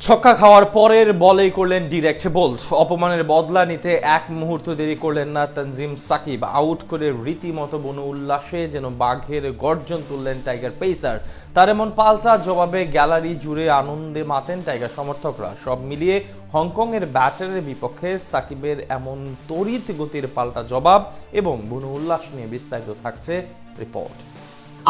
ছক্কা খাওয়ার পরের বলেই করলেন ডিরেক্ট বোল্ড। অপমানের বদলা নিতে এক মুহূর্ত দেরি করলেন না তানজিম সাকিব। আউট করে রীতিমতো বনু উল্লাসে যেন বাঘের গর্জন তুললেন টাইগার পেসার। তার এমন পাল্টা জবাবে গ্যালারি জুড়ে আনন্দে মাতেন টাইগার সমর্থকরা। সব মিলিয়ে হংকংয়ের ব্যাটারের বিপক্ষে সাকিবের এমন তড়িৎ গতির পাল্টা জবাব এবং বনু উল্লাস নিয়ে বিস্তারিত থাকছে রিপোর্ট।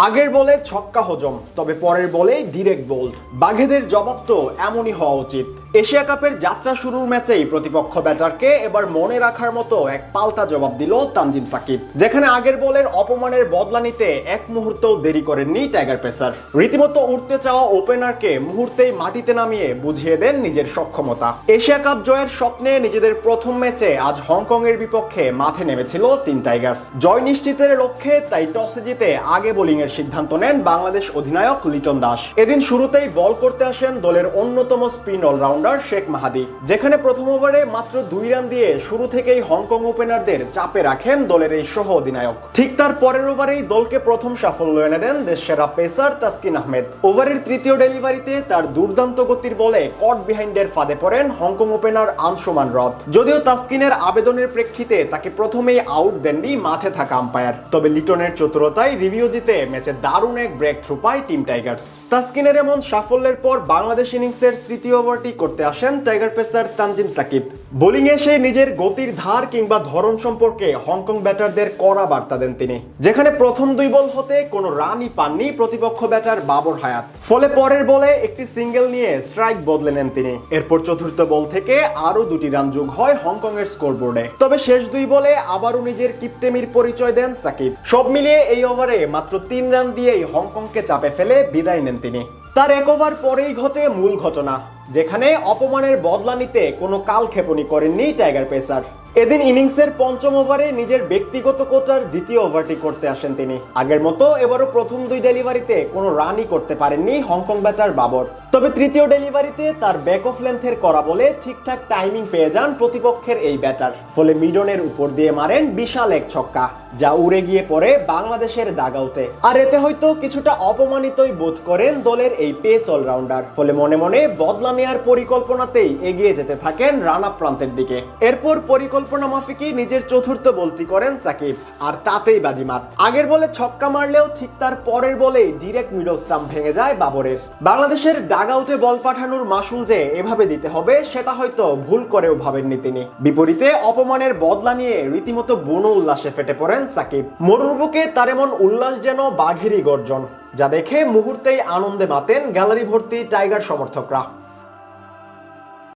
আগের বলে ছক্কা হজম, তবে পরের বলে ডিরেক্ট বোল্ড। বাঘেদের জবাব তো এমনই হওয়া উচিত। এশিয়া কাপের যাত্রা শুরুর ম্যাচেই প্রতিপক্ষ ব্যাটারকে এবার মনে রাখার মতো এক পাল্টা জবাব দিল তানজিম সাকিব, যেখানে আগের বলের অপমানের বদলা নিতে এক মুহূর্তও দেরি করেননি টাইগার পেসার। রীতিমতো উঠতে চাওয়া ওপেনারকে মুহূর্তেই মাটিতে নামিয়ে বুঝিয়ে দেন নিজের সক্ষমতা। এশিয়া কাপ জয়ের স্বপ্নে নিজেদের প্রথম ম্যাচে আজ হংকং এর বিপক্ষে মাঠে নেমেছিল তিন টাইগার্স। জয় নিশ্চিতের লক্ষ্যে তাই টসে জিতে আগে বোলিং এর সিদ্ধান্ত নেন বাংলাদেশ অধিনায়ক লিটন দাস। এদিন শুরুতেই বল করতে আসেন দলের অন্যতম স্পিন অলরাউন্ডার শেখ মাহাদি, যেখানে প্রথম ওভারে মাত্র 2 রান দিয়ে শুরু থেকেই হংকং ওপেনারদের চাপে রাখেন দলের এই সহ অধিনায়ক। ঠিক তার পরের ওভারেই দলকে প্রথম সাফল্য এনে দেন দেশসেরা পেসার তাসকিন আহমেদ। ওভারের তৃতীয় ডেলিভারিতে তার দুর্দান্ত গতির বলে কট বিহাইন্ডের ফাঁদে পড়েন হংকং ওপেনার আনসুমান রথ। যদিও তাসকিনের আবেদনের প্রেক্ষিতে তাকে প্রথমেই আউট দেননি মাঠে থাকা আম্পায়ার, তবে লিটনের চতুরতায় রিভিউ জিতে ম্যাচে দারুণ এক ব্রেক থ্রু পায় টিম টাইগার্স। তাসকিনের এমন সাফল্যের পর বাংলাদেশ ইনিংসের তৃতীয় ওভারটি করতে আসেন tiger pacer Tanzim Sakib. Bowling এসে নিজের গতির ধার কিংবা ধরন সম্পর্কে হংকং ব্যাটারদের কড়া বার্তা দেন তিনি, যেখানে প্রথম 2 বল হতে কোনো রানই পাননি প্রতিপক্ষ ব্যাটার বাবর হায়াত। ফলে পরের বলে একটি সিঙ্গেল নিয়ে স্ট্রাইক বদলে নেন তিনি। এরপর চতুর্থ বল থেকে আরো 2টি রান যোগ হয় হংকং এর স্কোরবোর্ডে। তবে শেষ 2 বলে আবারও নিজের কিপটেমির পরিচয় দেন সাকিব। সব মিলিয়ে এই ওভারে মাত্র 3 রান দিয়েই হংকংকে চাপে ফেলে বিদায় নেন তিনি। তার এক ওভার পরেই ঘটে মূল ঘটনা, যেখানে অপমানের বদলা নিতে কোনো কালক্ষেপণী করেননি টাইগার পেসার। এদিন ইনিংসের পঞ্চম ওভারে নিজের ব্যক্তিগত কোটার দ্বিতীয় ওভারটি করতে আসেন তিনি। আগের মতো এবারও প্রথম 2 ডেলিভারিতে কোনো রানই করতে পারেননি হংকং ব্যাটার বাবর। তবে তৃতীয় ডেলিভারিতে তার ব্যাক অফ লেন্থের করা বলে ঠিকঠাক টাইমিং পেয়ে যান প্রতিপক্ষের এই ব্যাটার। ফলে মিডনের উপর দিয়ে মারেন বিশাল এক ছক্কা, যা উড়ে গিয়ে পড়ে বাংলাদেশের ডাগআউটে। আর এতে হয়তো কিছুটা অপমানিতই বোধ করেন দলের এই পেস অলরাউন্ডার। ফলে মনে মনে বদলা নেয়ার পরিকল্পনাতেই এগিয়ে যেতে থাকেন রান আপ প্রান্তের দিকে। এরপর পরিকল্পনা মাফিকই নিজের চতুর্থ বলটি করেন সাকিব, আর তাতেই বাজিমাত। আগের বলে ছক্কা মারলেও ঠিক তার পরের বলেই ডিরেক্ট মিডল স্টাম্প ভেঙে যায় বাবরের। বাংলাদেশের ডাগআউটে বল পাঠানোর মাসুল যে এভাবে দিতে হবে সেটা হয়তো ভুল করেও ভাবেননি তিনি। বিপরীতে অপমানের বদলা নিয়ে রীতিমতো বন উল্লাসে ফেটে পড়েন সাকিব। মরুর বুকে তার এমন উল্লাস যেন বাঘেরই গর্জন, যা দেখে মুহূর্তেই আনন্দে মাতেন গ্যালারি ভর্তি টাইগার সমর্থকরা।